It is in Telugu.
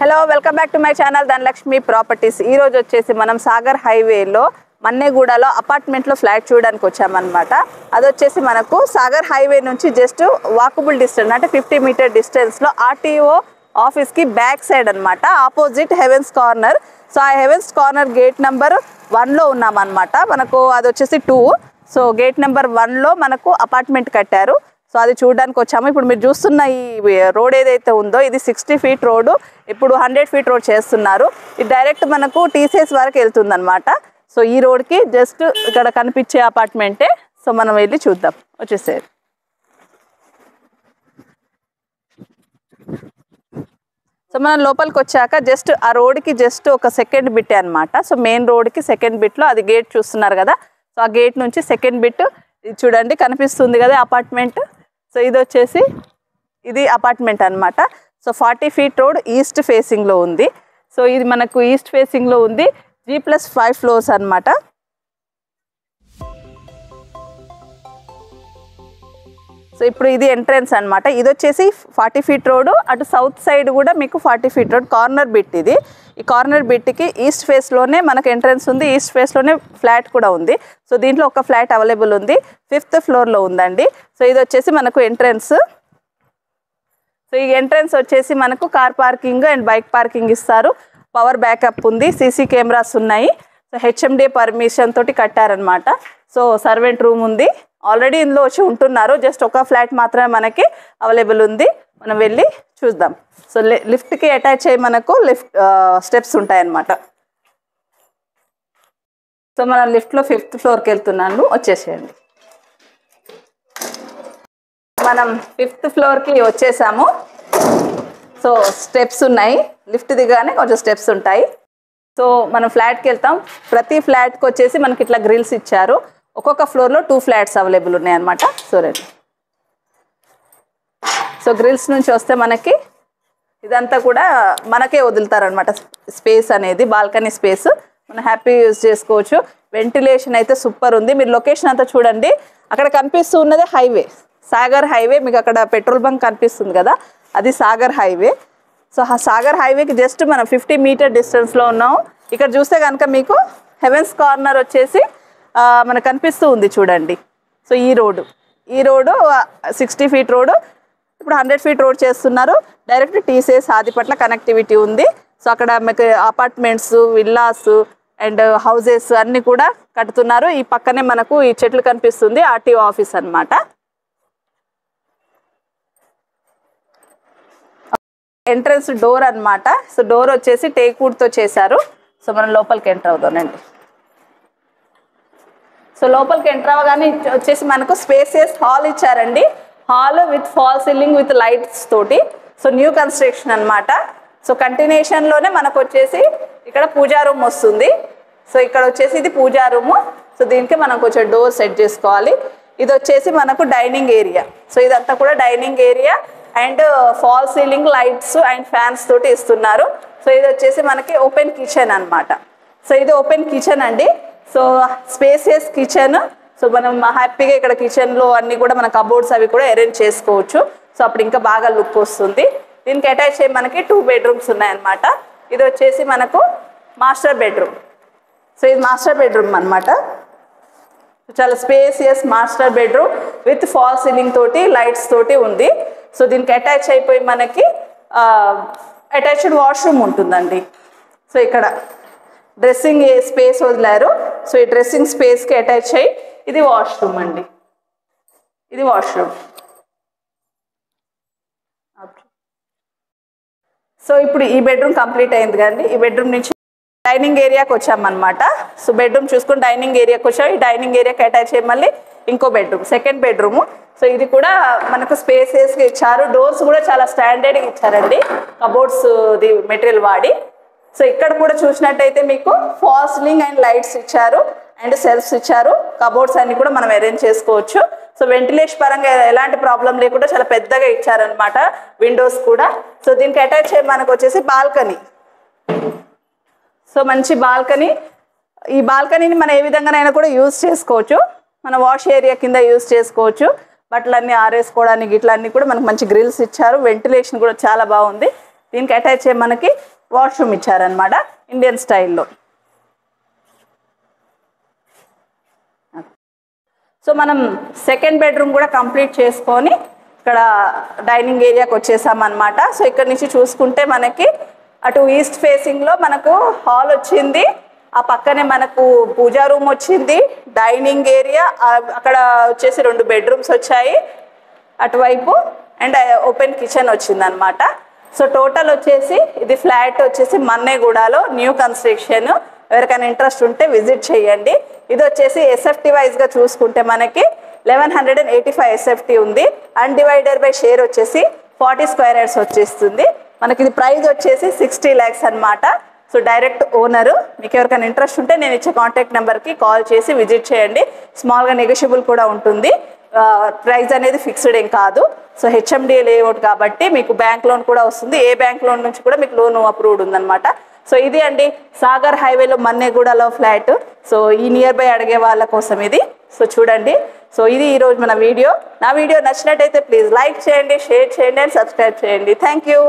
Hello welcome back to my channel Dhanalakshmi properties. ఈ రోజు వచ్చేసి మనం సాగర్ హైవేలో మన్నెగూడలో అపార్ట్మెంట్లో ఫ్లాట్ చూడడానికి వచ్చామన్నమాట. అది వచ్చేసి మనకు సాగర్ హైవే నుంచి జస్ట్ వాకబుల్ డిస్టెన్స్ అంటే 50 మీటర్ డిస్టెన్స్లో ఆర్టీఓ ఆఫీస్కి బ్యాక్ సైడ్ అనమాట, ఆపోజిట్ హెవెన్స్ కార్నర్. సో ఆ హెవెన్స్ కార్నర్ గేట్ నెంబర్ 1లో ఉన్నామన్నమాట. మనకు అది వచ్చేసి 2. సో గేట్ నెంబర్ 1లో మనకు అపార్ట్మెంట్ కట్టారు. సో అది చూడడానికి వచ్చాము. ఇప్పుడు మీరు చూస్తున్న ఈ రోడ్ ఏదైతే ఉందో ఇది 60 ఫీట్ రోడ్డు, ఇప్పుడు 100 ఫీట్ రోడ్ చేస్తున్నారు. ఇది డైరెక్ట్ మనకు టీసీఎస్ వరకు వెళ్తుంది అనమాట. సో ఈ రోడ్కి జస్ట్ ఇక్కడ కనిపించే అపార్ట్మెంటే. సో మనం వెళ్ళి చూద్దాం, వచ్చేసేది. సో మనం లోపలికి వచ్చాక జస్ట్ ఆ రోడ్కి జస్ట్ ఒక సెకండ్ బిట్టే అనమాట. సో మెయిన్ రోడ్కి సెకండ్ బిట్లో అది గేట్ చూస్తున్నారు కదా. సో ఆ గేట్ నుంచి సెకండ్ బిట్ చూడండి కనిపిస్తుంది కదా అపార్ట్మెంట్. సో ఇది వచ్చేసి ఇది అపార్ట్మెంట్ అనమాట. సో 40 ఫీట్ రోడ్ ఈస్ట్ ఫేసింగ్లో ఉంది. సో ఇది మనకు ఈస్ట్ ఫేసింగ్లో ఉంది, G+5 ఫ్లోర్స్ అనమాట. సో ఇప్పుడు ఇది ఎంట్రన్స్ అనమాట. ఇది వచ్చేసి 40 ఫీట్ రోడ్, అటు సౌత్ సైడ్ కూడా మీకు 40 ఫీట్ రోడ్ కార్నర్ బిట్. ఇది ఈ కార్నర్ బిట్కి ఈస్ట్ ఫేస్లోనే మనకు ఎంట్రన్స్ ఉంది, ఈస్ట్ ఫేస్లోనే ఫ్లాట్ కూడా ఉంది. సో దీంట్లో ఒక ఫ్లాట్ అవైలబుల్ ఉంది, 5th ఫ్లోర్లో ఉందండి. సో ఇది వచ్చేసి మనకు ఎంట్రన్స్. సో ఈ ఎంట్రన్స్ వచ్చేసి మనకు car parking and bike parking ఇస్తారు, పవర్ బ్యాకప్ ఉంది, సీసీ కెమెరాస్ ఉన్నాయి. సో HMD పర్మిషన్ తోటి కట్టారనమాట. సో సర్వెంట్ రూమ్ ఉంది, ఆల్రెడీ ఇందులో వచ్చి ఉంటున్నారు. జస్ట్ ఒక ఫ్లాట్ మాత్రమే మనకి అవైలబుల్ ఉంది. మనం వెళ్ళి చూద్దాం. సో లిఫ్ట్కి అటాచ్ అయ్యి మనకు స్టెప్స్ ఉంటాయన్నమాట. సో మనం లిఫ్ట్లో 5th ఫ్లోర్కి వెళ్తున్నాను, వచ్చేసేయండి. మనం 5th ఫ్లోర్కి వచ్చేసాము. సో స్టెప్స్ ఉన్నాయి, లిఫ్ట్ దిగానే కొంచెం స్టెప్స్ ఉంటాయి. సో మనం ఫ్లాట్కి వెళ్తాం. ప్రతి ఫ్లాట్కి వచ్చేసి మనకి ఇట్లా గ్రిల్స్ ఇచ్చారు. ఒక్కొక్క ఫ్లోర్లో 2 ఫ్లాట్స్ అవైలబుల్ ఉన్నాయన్నమాట. సో రండి. సో గ్రిల్స్ నుంచి వస్తే మనకి ఇదంతా కూడా మనకే వదులుతారనమాట, స్పేస్ అనేది బాల్కనీ స్పేస్. మనం హ్యాపీ యూజ్ చేసుకోవచ్చు. వెంటిలేషన్ అయితే సూపర్ ఉంది. మీరు లొకేషన్ అంతా చూడండి, అక్కడ కనిపిస్తూ ఉన్నదే హైవే, సాగర్ హైవే. మీకు అక్కడ పెట్రోల్ బంక్ కనిపిస్తుంది కదా, అది సాగర్ హైవే. సో ఆ సాగర్ హైవేకి జస్ట్ మనం 50 మీటర్ డిస్టెన్స్లో ఉన్నాం. ఇక్కడ చూస్తే కనుక మీకు హెవెన్స్ కార్నర్ వచ్చేసి మనకు కనిపిస్తూ ఉంది చూడండి. సో ఈ రోడ్డు 60 ఫీట్ రోడ్డు, ఇప్పుడు 100 ఫీట్ రోడ్ చేస్తున్నారు. డైరెక్ట్ టీసీఎస్ ఆదిపట్ల కనెక్టివిటీ ఉంది. సో అక్కడ మీకు అపార్ట్మెంట్స్, విల్లాస్ అండ్ హౌజెస్ అన్నీ కూడా కడుతున్నారు. ఈ పక్కనే మనకు ఈ చెట్లు కనిపిస్తుంది, ఆర్టీఓ ఆఫీస్ అనమాట. ఎంట్రన్స్ డోర్ అనమాట. సో డోర్ వచ్చేసి టేక్వుడ్తో చేశారు. సో మనం లోపలికి ఎంటర్ అవుతానండి. సో లోపలికి ఎంటర్ అవ్వగానే వచ్చేసి మనకు స్పేసియస్ హాల్ ఇచ్చారండి. Hall with fall ceiling with lights తోటి. సో న్యూ కన్స్ట్రక్షన్ అనమాట. సో కంటిన్యూషన్లోనే మనకు వచ్చేసి ఇక్కడ పూజా రూమ్ వస్తుంది. సో ఇక్కడ వచ్చేసి ఇది పూజా రూము. సో దీనికి మనం కొంచెం డోర్ సెట్ చేసుకోవాలి. ఇది వచ్చేసి మనకు డైనింగ్ ఏరియా. సో ఇదంతా కూడా dining area and fall ceiling lights and fans తోటి ఇస్తున్నారు. సో ఇది వచ్చేసి మనకి ఓపెన్ కిచెన్ అనమాట. సో ఇది ఓపెన్ కిచెన్ అండి. So spacious kitchen. సో మనం హ్యాపీగా ఇక్కడ కిచెన్లో అన్నీ కూడా మన కబోర్డ్స్ అవి కూడా అరేంజ్ చేసుకోవచ్చు. సో అప్పుడు ఇంకా బాగా లుక్ వస్తుంది. దీనికి అటాచ్ అయ్యి మనకి 2 బెడ్రూమ్స్ ఉన్నాయన్నమాట. ఇది వచ్చేసి మనకు మాస్టర్ బెడ్రూమ్. సో ఇది మాస్టర్ బెడ్రూమ్ అనమాట. చాలా spacious master bedroom with fall ceiling తోటి లైట్స్ తోటి ఉంది. సో దీనికి అటాచ్ అయిపోయి మనకి అటాచ్డ్ వాష్రూమ్ ఉంటుందండి. సో ఇక్కడ డ్రెస్సింగ్ స్పేస్ వదిలారు. సో ఈ డ్రెస్సింగ్ స్పేస్కి అటాచ్ అయ్యి ఇది వాష్రూమ్ అండి. ఇది వాష్రూమ్. సో ఇప్పుడు ఈ బెడ్రూమ్ కంప్లీట్ అయింది కానీ ఈ బెడ్రూమ్ నుంచి డైనింగ్ ఏరియాకి వచ్చామన్నమాట. సో బెడ్రూమ్ చూసుకుని డైనింగ్ ఏరియాకి వచ్చాము. ఈ డైనింగ్ ఏరియాకి అటాచ్ అయ్యి మళ్ళీ ఇంకో బెడ్రూమ్, సెకండ్ బెడ్రూము. సో ఇది కూడా మనకు స్పేసెస్గా ఇచ్చారు. డోర్స్ కూడా చాలా స్టాండర్డ్గా ఇచ్చారండి, కబోర్డ్స్ ది మెటీరియల్ వాడి. సో ఇక్కడ కూడా చూసినట్టయితే మీకు ఫాల్ సీలింగ్ అండ్ లైట్స్ ఇచ్చారు అండ్ సెల్ఫ్స్ ఇచ్చారు. కబోర్డ్స్ అన్ని కూడా మనం అరేంజ్ చేసుకోవచ్చు. సో వెంటిలేషన్ పరంగా ఎలాంటి ప్రాబ్లం లేకుండా చాలా పెద్దగా ఇచ్చారనమాట, విండోస్ కూడా. సో దీనికి అటాచ్ అయ్యి మనకు వచ్చేసి బాల్కనీ. సో మంచి బాల్కనీ. ఈ బాల్కనీని మనం ఏ విధంగానైనా కూడా యూజ్ చేసుకోవచ్చు. మన వాష్ ఏరియా కింద యూజ్ చేసుకోవచ్చు. బట్టలన్నీ ఆరేసుకోవడానికి ఇట్లా అన్నీ కూడా మనకు మంచి గ్రిల్స్ ఇచ్చారు. వెంటిలేషన్ కూడా చాలా బాగుంది. దీనికి అటాచ్ అయ్యి మనకి వాష్రూమ్ ఇచ్చారనమాట ఇండియన్ స్టైల్లో. సో మనం సెకండ్ బెడ్రూమ్ కూడా కంప్లీట్ చేసుకొని ఇక్కడ డైనింగ్ ఏరియాకి వచ్చేసామన్నమాట. సో ఇక్కడ నుంచి చూసుకుంటే మనకి అటు ఈస్ట్ ఫేసింగ్లో మనకు హాల్ వచ్చింది, ఆ పక్కనే మనకు పూజా రూమ్ వచ్చింది, డైనింగ్ ఏరియా, అక్కడ వచ్చేసి 2 బెడ్రూమ్స్ వచ్చాయి అటువైపు, అండ్ ఓపెన్ కిచెన్ వచ్చిందనమాట. సో టోటల్ వచ్చేసి ఇది ఫ్లాట్ వచ్చేసి మన్నేగూడలో న్యూ కన్స్ట్రక్షన్. ఎవరికైనా ఇంట్రెస్ట్ ఉంటే విజిట్ చేయండి. ఇది వచ్చేసి ఎస్ఎఫ్టీ వైజ్గా చూసుకుంటే మనకి 1185 ఎస్ఎఫ్టీ ఉంది. అన్డివైడెడ్ బై షేర్ వచ్చేసి 40 స్క్వేర్ యార్డ్స్ వచ్చేస్తుంది. మనకి ఇది ప్రైస్ వచ్చేసి 60 lakhs అనమాట. So direct owner. మీకు ఎవరికైనా ఇంట్రెస్ట్ ఉంటే నేను ఇచ్చే కాంటాక్ట్ నెంబర్కి కాల్ చేసి విజిట్ చేయండి. స్మాల్గా నెగోషియబుల్ కూడా ఉంటుంది. ప్రైస్ అనేది ఫిక్స్డ్ ఏం కాదు. సో హెచ్ఎండిఏ లేఅవుట్ కాబట్టి మీకు బ్యాంక్ లోన్ కూడా వస్తుంది. ఏ బ్యాంక్ లోన్ నుంచి కూడా మీకు లోన్ అప్రూవ్డ్ ఉందన్నమాట. సో ఇది అండి సాగర్ హైవేలో మన్నేగూడలో ఫ్లాట్. సో ఈ నియర్ బై అడిగే వాళ్ళ కోసం ఇది. సో చూడండి. సో ఇది ఈరోజు మన వీడియో. నా వీడియో నచ్చినట్టయితే ప్లీజ్ లైక్ చేయండి, షేర్ చేయండి అండ్ సబ్స్క్రైబ్ చేయండి. Thank you.